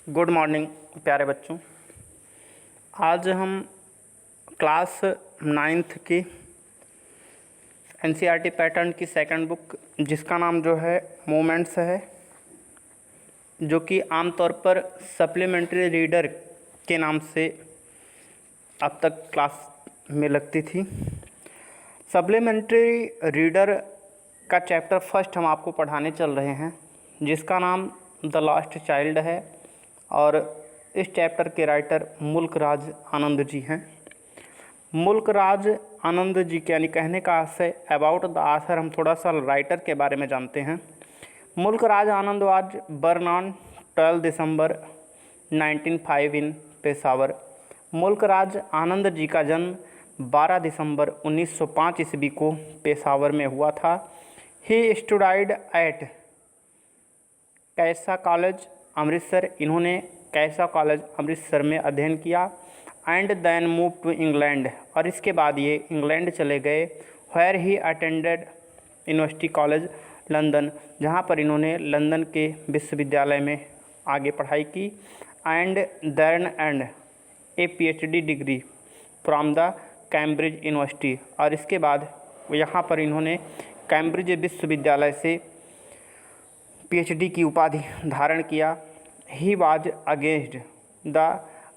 Good morning प्यारे बच्चों। आज हम क्लास 9th की एनसीईआरटी पैटर्न की सेकंड बुक जिसका नाम जो है मोमेंट्स है, जो कि आमतौर पर सप्लीमेंट्री रीडर के नाम से अब तक क्लास में लगती थी। सप्लीमेंट्री रीडर का चैप्टर फर्स्ट हम आपको पढ़ाने चल रहे हैं, जिसका नाम द लास्ट चाइल्ड है और इस चैप्टर के राइटर मुल्क राज आनंद जी हैं। मुल्क राज आनंद जी के यानी कहने का आशय अबाउट द आथर, हम थोड़ा सा राइटर के बारे में जानते हैं। मुल्क Raj Anand was born on 12 दिसंबर 1905 इन पेशावर। मुल्क राज आनंद जी का जन्म 12 दिसंबर 1905 ईस्वी को पेशावर में हुआ था। He studied at Khalsa college Amritsar, इन्होंने कैसा कॉलेज अमृतसर में अध्ययन किया। And then move to England, और इसके बाद ये इंग्लैंड चले गए। Where he attended university college London, जहाँ पर इन्होंने लंदन के विश्वविद्यालय में आगे पढ़ाई की। And then and a PhD degree from the Cambridge university, और इसके बाद यहाँ पर इन्होंने कैम्ब्रिज विश्वविद्यालय से पीएचडी की उपाधि धारण किया। He was against the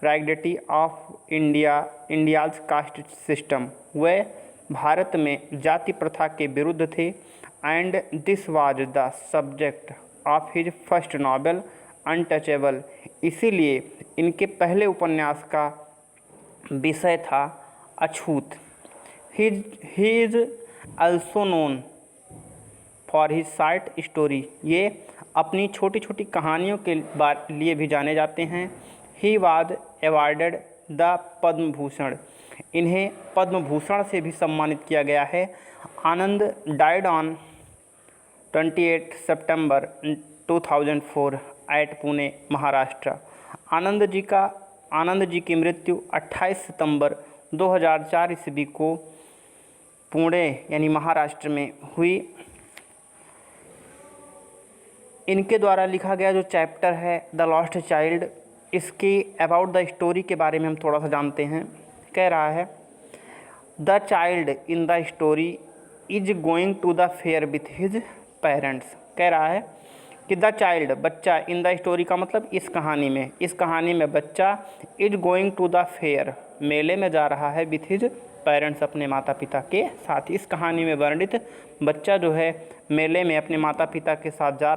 rigidity of India's caste system, वे भारत में जाति प्रथा के विरुद्ध थे। And this was the subject of his first novel Untouchable, इसीलिए इनके पहले उपन्यास का विषय था अछूत। He is also known for his short story, ये अपनी छोटी छोटी कहानियों के लिए भी जाने जाते हैं। He was awarded the Padma Bhushan, इन्हें पद्म भूषण से भी सम्मानित किया गया है। आनंद डाइड ऑन 28 सितंबर 2004 एट पुणे महाराष्ट्र। आनंद जी की मृत्यु 28 सितंबर 2004 ईस्वी को पुणे यानी महाराष्ट्र में हुई। इनके द्वारा लिखा गया जो चैप्टर है द लॉस्ट चाइल्ड, इसकी अबाउट द स्टोरी के बारे में हम थोड़ा सा जानते हैं। कह रहा है the child in the story is going to the fair with his parents. कह रहा है कि द चाइल्ड बच्चा, इन द स्टोरी का मतलब इस कहानी में बच्चा is going to the fair मेले में जा रहा है विथ हिज पेरेंट्स, अपने माता पिता के साथ। इस कहानी में वर्णित बच्चा जो है मेले में अपने माता पिता के साथ जा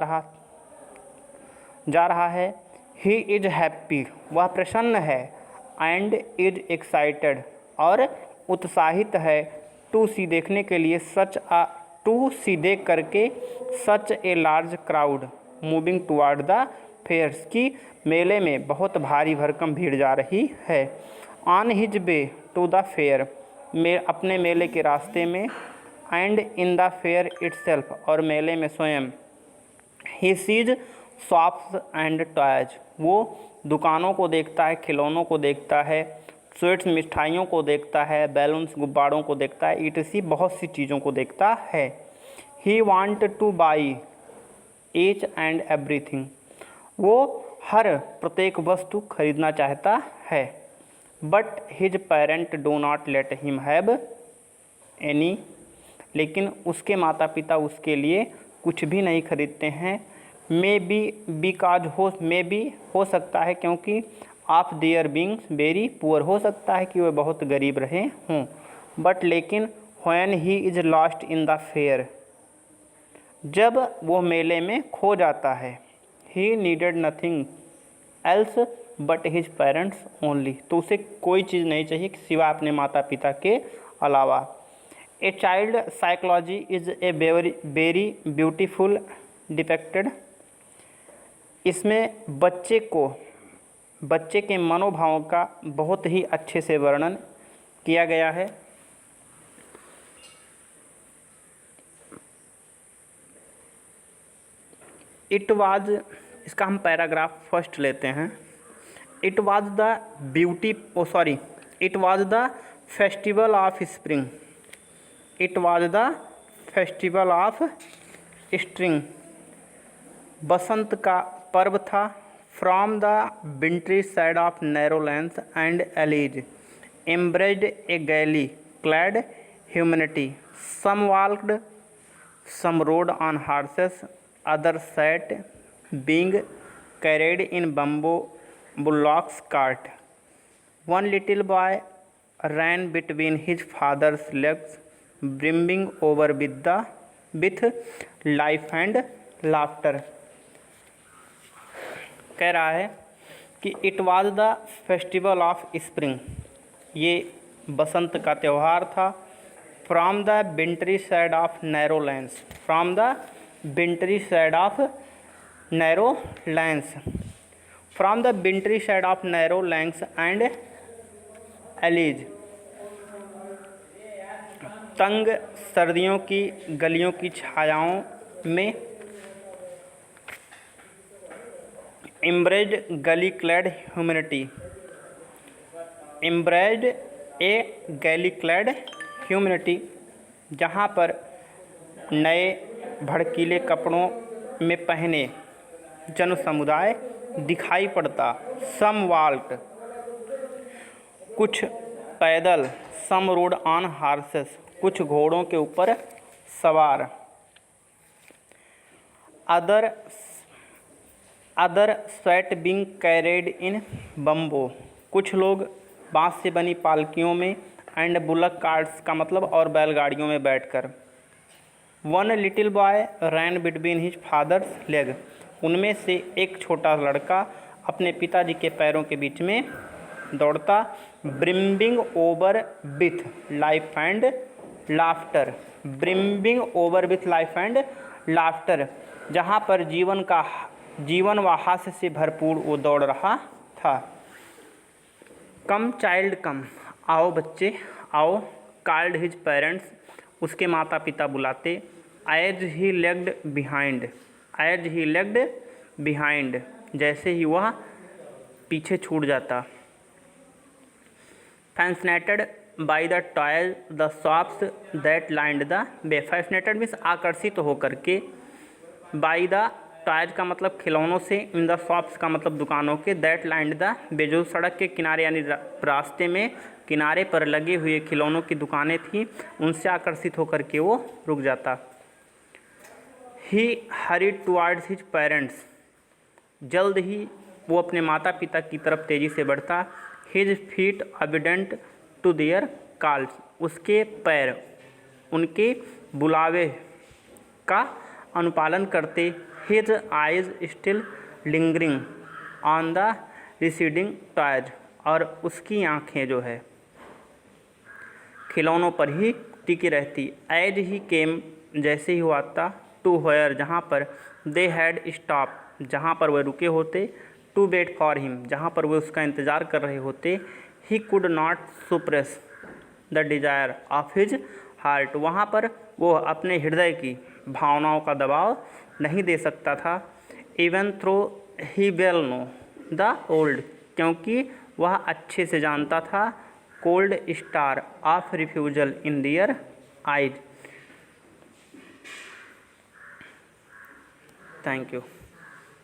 रहा है। ही इज हैप्पी, वह प्रसन्न है। एंड इज एक्साइटेड, और उत्साहित है। टू सी, देखने के लिए। टू सी, देख करके। Such a large crowd moving toward the fairs, की मेले में बहुत भारी भरकम भीड़ जा रही है। On his way to the fair, अपने मेले के रास्ते में। And in the fair itself, और मेले में स्वयं। He sees shops and toys, वो दुकानों को देखता है, खिलौनों को देखता है, स्वीट्स मिठाइयों को देखता है, बैलून्स गुब्बारों को देखता है, ईटीसी बहुत सी चीज़ों को देखता है। He want two by each and everything, वो हर प्रत्येक वस्तु खरीदना चाहता है। But his parent do not let him have any, लेकिन उसके माता पिता उसके लिए कुछ भी नहीं खरीदते हैं। मे बी हो सकता है क्योंकि of their beings very poor, हो सकता है कि वे बहुत गरीब रहे हों। बट लेकिन when he is lost in the fair, जब वो मेले में खो जाता है। He needed nothing else but his parents only, तो उसे कोई चीज़ नहीं चाहिए सिवा अपने माता पिता के अलावा। A child psychology is a very beautiful depicted, इसमें बच्चे के मनोभावों का बहुत ही अच्छे से वर्णन किया गया है। इट वाज, इसका हम पैराग्राफ फर्स्ट लेते हैं। It was the festival of spring, it was the festival of spring, Basant का पर्व था। From the wintry side of narrow lanes and alleys embraced a gaily clad humanity. Some walked, some rode on horses, others sat, being carried in bamboo bullocks cart. One little boy ran between his father's legs, brimming over with life and laughter. कह रहा है कि it was the festival of spring, ये बसंत का त्यौहार था। From the wintry side of narrow lands, from the wintry side of narrow lands, from the wintry side of narrow lands and allies, तंग सर्दियों की गलियों की छायाओं में, एम्ब्रेड गली क्लैड ह्यूमनिटी, एम्ब्रेड ए गैली क्लैड ह्यूमनिटी, जहाँ पर नए भड़कीले कपड़ों में पहने जन समुदाय दिखाई पड़ता। सम वाल्ट, कुछ पैदल, सम रोड ऑन हार्सेस, कुछ घोड़ों के ऊपर सवार, अदर स्वैट बिंग कैरेड इन बम्बो, कुछ लोग बांस से बनी पालकियों में, एंड बुलक कार्ट्स का मतलब और बैलगाड़ियों में बैठकर। वन लिटिल बॉय रैन बिटवीन हिज फादर्स लेग, उनमें से एक छोटा लड़का अपने पिताजी के पैरों के बीच में दौड़ता। Brimming over with life and laughter, brimming over with life and laughter, जहाँ पर जीवन व हास्य से भरपूर वो दौड़ रहा था। कम चाइल्ड कम, आओ बच्चे आओ, कॉल्ड हिज पेरेंट्स, उसके माता पिता बुलाते। As he lagged behind, as he lagged behind, जैसे ही वह पीछे छूट जाता। Fascinated by the toys the shops that lined the way, fascinated means आकर्षित होकर के, बाई द टॉयज का मतलब खिलौनों से, इन द शॉप्स का मतलब दुकानों के, दैट लाइंड द वे, जो सड़क के किनारे यानी रास्ते में किनारे पर लगे हुए खिलौनों की दुकानें थीं, उनसे आकर्षित होकर के वो रुक जाता। ही हरीड टुवार्ड्स हिज पेरेंट्स, जल्द ही वो अपने माता पिता की तरफ तेज़ी से बढ़ता। His feet obedient to their calls, उसके पैर उनके बुलावे का अनुपालन करते। His eyes still lingering on the receding toys, और उसकी आँखें जो है खिलौनों पर ही टिकी रहती। एज ही केम, जैसे ही वो आता, टू वेयर, जहाँ पर दे हैड स्टॉप, जहाँ पर वह रुके होते, टू वेट फॉर हिम, जहाँ पर वे उसका इंतज़ार कर रहे होते। He could not suppress the desire of his heart, वहाँ पर वो अपने हृदय की भावनाओं का दबाव नहीं दे सकता था। Even though he well knew the old, क्योंकि वह अच्छे से जानता था cold stare of refusal in their eyes. Thank you.